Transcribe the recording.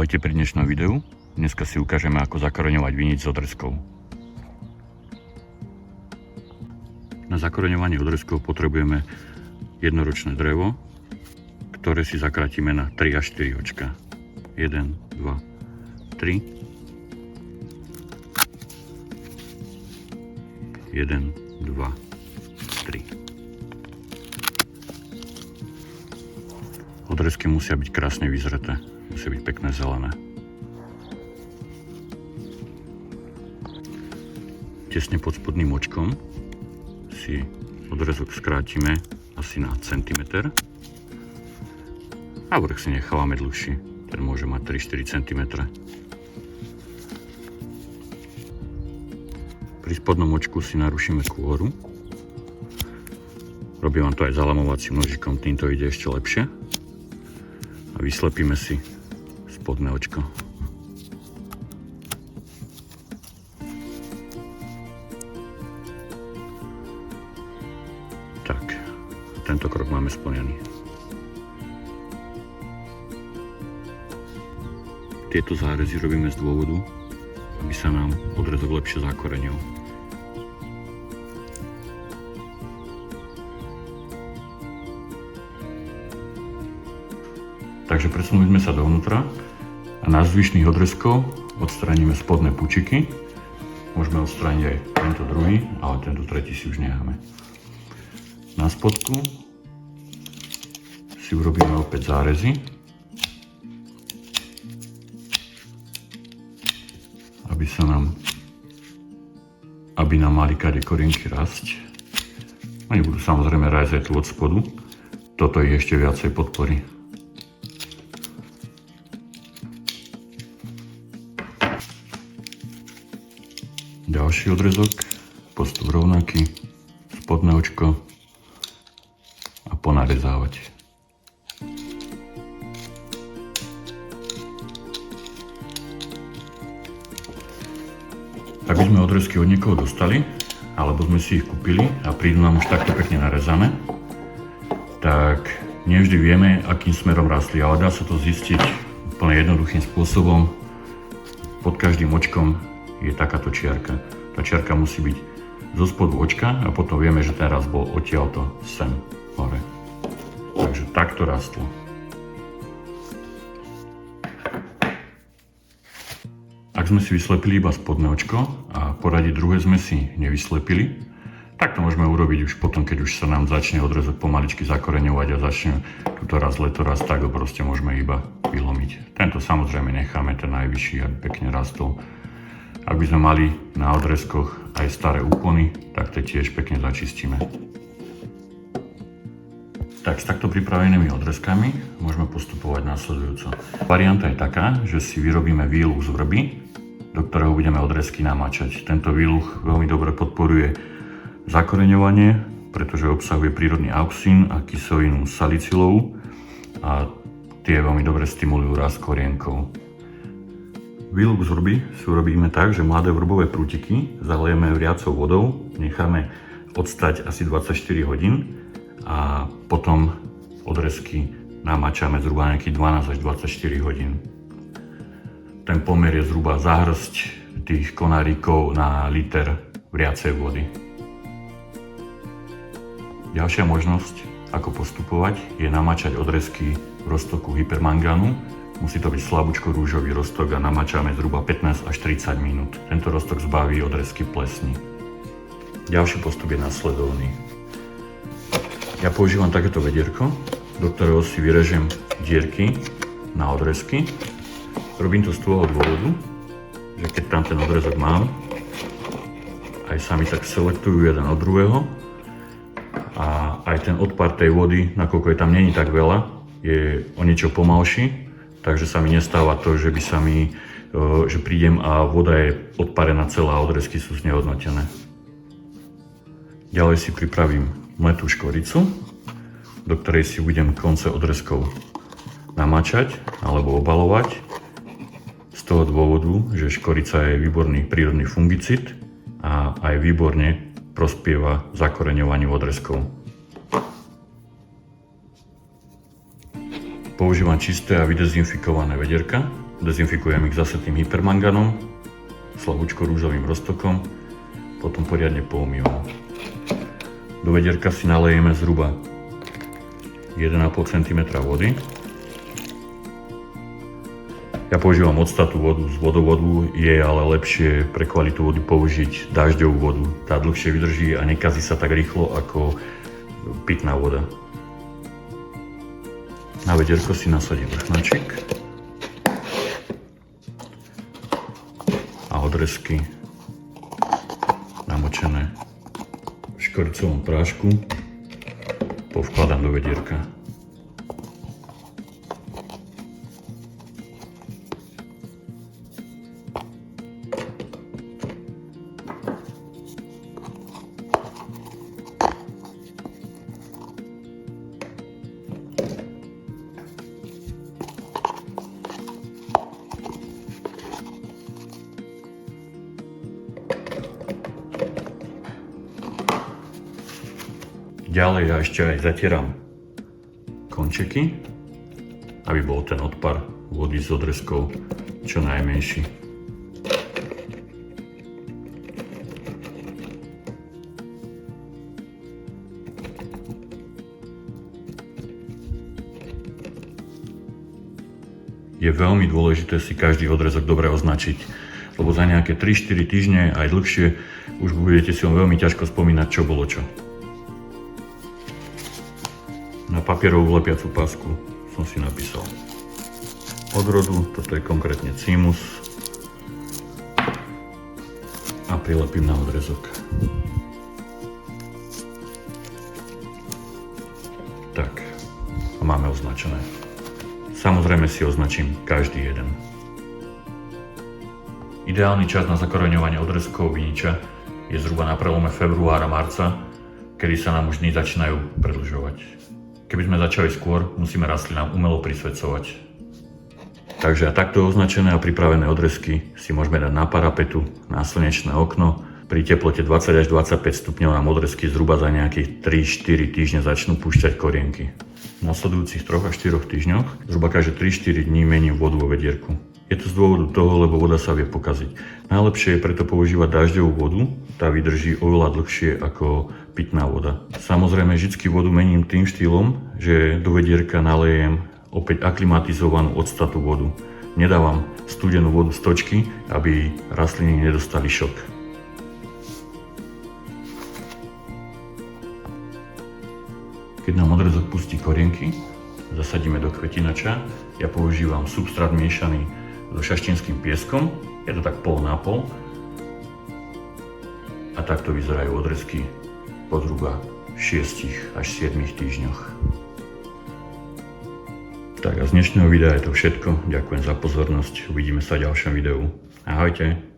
Ahojte pri dnešnom videu. Dneska si ukážeme, ako zakoreňovať vinič s odrezkou. Na zakoreňovanie odrezkov potrebujeme jednoročné drevo, ktoré si zakratíme na 3 až 4 očka. 1, 2, 3. 1, 2, 3. Odrezky musia byť krásne vyzreté, musia byť pekné zelené. Tesne pod spodným očkom si odrezok skrátime asi na centimeter a vrch si nechávame dlhší, ten môže mať 3-4 cm. Pri spodnom očku si narušíme kôru. Robím vám to aj zalamovacím nožikom, týmto ide ešte lepšie. A vyslepíme si spodné očko. Tak, tento krok máme splnený. Tieto zárezy robíme z dôvodu, aby sa nám odrezok lepšie zakoreňil. Takže presunuli sme sa dovnútra a na zvyšných odrezkov odstránime spodné pučiky. Môžeme odstrániť aj tento druhý, ale tento tretí si už necháme. Na spodku si urobíme opäť zárezy, aby nám mali kade korienky rásť. Oni budú samozrejme rásť aj tu od spodu. Toto ich ešte viacej podporí. Ďalší odrezok, postup rovnaký, spodné očko a ponarezávať. Ak by sme odrezky od niekoho dostali, alebo sme si ich kúpili a prídu nám už takto pekne narezané, tak nevždy vieme, akým smerom rastli, ale dá sa to zistiť úplne jednoduchým spôsobom. Pod každým očkom je takáto čiarka. Tá čiarka musí byť zo spodu očka a potom vieme, že ten rast bol odtiaľto sem hore. Takže takto rastlo. Ak sme si vyslepili iba spodné očko a poradie druhé sme si nevyslepili, tak to môžeme urobiť už potom, keď už sa nám začne odrezok pomaličky zakoreňovať a začne túto raz leto raz, tak ho proste môžeme iba vylomiť. Tento samozrejme necháme, ten najvyšší, aby pekne rastol. Ak by sme mali na odrezkoch aj staré úpony, tak tie tiež pekne začistíme. Tak s takto pripravenými odrezkami môžeme postupovať následujúco. Varianta je taká, že si vyrobíme výluch z vrby, do ktorého budeme odrezky namáčať. Tento výluch veľmi dobre podporuje zakoreňovanie, pretože obsahuje prírodný auxín a kyselinu salicylovú a tie veľmi dobre stimulujú rast korienkov. Výluch z vrby si urobíme tak, že mladé vrbové prútiky zalejeme vriacou vodou, necháme odstať asi 24 hodín a potom odrezky namáčame zhruba nejakých 12 až 24 hodín. Ten pomer je zhruba záhrsť tých konáríkov na liter vriacej vody. Ďalšia možnosť, ako postupovať, je namáčať odrezky v roztoku hypermangánu. Musí to byť slabúčko rúžový roztok a namáčame zhruba 15 až 30 minút. Tento roztok zbaví odrezky plesní. Ďalší postup je nasledovný. Ja používam takéto vedierko, do ktorého si vyrežem dierky na odrezky. Robím to z toho dôvodu, že keď tam ten odrezok mám, aj sa mi tak selektujú jeden od druhého a aj ten odpar tej vody, nakoľko je tam není tak veľa, je o niečo pomalší. Takže sa mi nestáva to, že že prídem a voda je odparená celá a odrezky sú znehodnotené. Ďalej si pripravím mletú škoricu, do ktorej si budem konce odrezkov namáčať alebo obalovať. Z toho dôvodu, že škorica je výborný prírodný fungicid a aj výborne prospieva zakoreňovaniu odrezkov. Používam čisté a vydezinfikované vedierka, dezinfikujem ich zase tým hypermanganom, slabúčko-rúžovým roztokom, potom poriadne poumývam. Do vedierka si nalejeme zhruba 1,5 cm vody. Ja používam octatú vodu z vodovodu, je ale lepšie pre kvalitu vody použiť dažďovú vodu. Tá dlhšie vydrží a nekazí sa tak rýchlo ako pitná voda. Na vedierko si nasadím vrchnačik a odrezky namočené v škoricovom prášku povkladám do vedierka. Ďalej ja ešte aj zatieram končeky, aby bol ten odpar vody z odrezkov čo najmenší. Je veľmi dôležité si každý odrezok dobre označiť, lebo za nejaké 3-4 týždne aj dlhšie už budete si veľmi ťažko spomínať, čo bolo čo. Na papierovú lepiacu pásku som si napísal odrodu, toto je konkrétne cymus a prilepím na odrezok. Tak, a máme označené. Samozrejme si označím každý jeden. Ideálny čas na zakoreňovanie odrezkov viniča je zhruba na prelome februára a marca, kedy sa nám už dni začínajú predĺžovať. Keby sme začali skôr, musíme rastlinám umelo prisvedcovať. Takže a takto označené a pripravené odrezky si môžeme dať na parapetu, na slnečné okno. Pri teplote 20 až 25 stupňov nám odrezky zhruba za nejakých 3-4 týždne začnú púšťať korienky. V nasledujúcich 3 až 4 týždňoch zhruba každé 3-4 dní mením vodu vo vedierku. Je to z dôvodu toho, lebo voda sa vie pokaziť. Najlepšie je preto používať dažďovú vodu, tá vydrží oveľa dlhšie ako pitná voda. Samozrejme vždy vodu mením tým štýlom, že do vedierka nalejem opäť aklimatizovanú octatú vodu. Nedávam studenú vodu z točky, aby rastliny nedostali šok. Keď nám odrezok pustí korienky, zasadíme do kvetinača. Ja používam substrát miešaný so šaštinským pieskom, je to tak pol na pol. A takto vyzerajú odrezky po zhruba 6 až 7 týždňoch. Tak a z dnešného videa je to všetko. Ďakujem za pozornosť. Uvidíme sa v ďalšom videu. Ahojte.